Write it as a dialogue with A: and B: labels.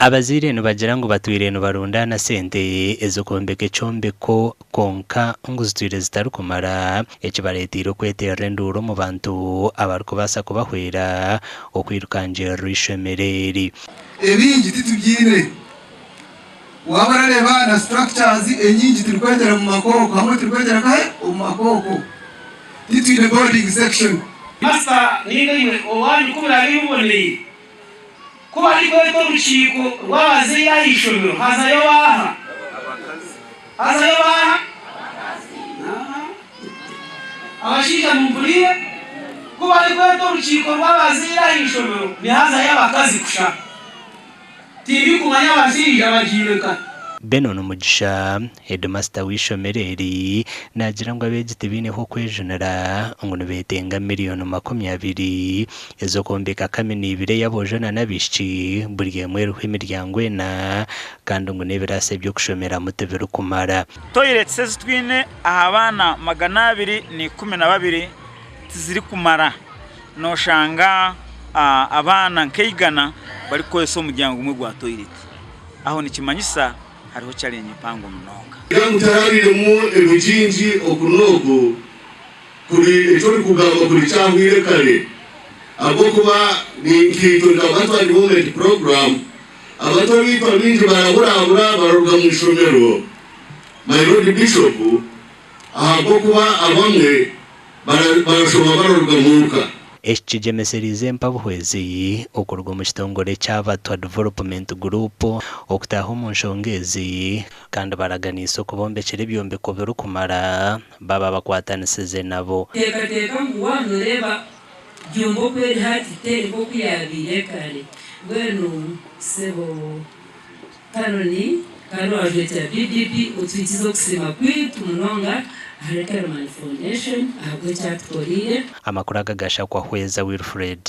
A: abazire bagira ngo batwire barundana sente ezo kombeke combeko konka nguzitwire zitarukumara ekibaretiro kwetera nduro mu bantu abariko basa kubahwera okwirukanje ry'Eishomero
B: ebingi titubyine wabarareba na structures enyingi turikwegera mu makoko hamwe turikwegera kahe mu makoko titwine boarding section
C: master niga owandi kubira biboneye kuba ariko urukiko rw'abazi Eishomero hazayo baha abashija mumvuriye kuba ariko urukiko rw'abazi Eishomero ni hazayo abakazi kusha tibi kumanya abashija bagireka
A: Benon Umugisha headmaster w'Eishomero nagira ngo abegite bine ho kwejenera ngo betenga miliyoni 20 ezo kombeka kamini ibire yabojana nabishi buriye mweru kw'imiryango ena kandi ngo nebirase byo kushomera mutebero kumara
D: toilets twine abana 212 ziri kumara no shanga abana nkeyigana bari koyeso umuryango umwe gwa toilet aho nikimanyisa hariho challenge pango mnoga
E: yamutararire mu ebujinji okunogo kuri echo kugamba kuri cyangwire kare abo kuba ni kintu ndabatwa development program abato bitwa binji barabura baruga mu Eishomero my lord bishop abo kuba abamwe barashobora baruga muka
A: Eishomero obuhwezi okurwa mu kitongore cy'abatwa development group okutaho mu nshongezi kandi baraganisa kubombekere byombeko byo kumara baba bakwatanisize nabo
F: teka ngwano reba byombo kweri hati tembo kuyabire kare gweno sebo kanoni kano ajeta BDP utwitizo kusema kwitu munonga Foundation
A: amakuru agagasha kwa hweza Wilfred.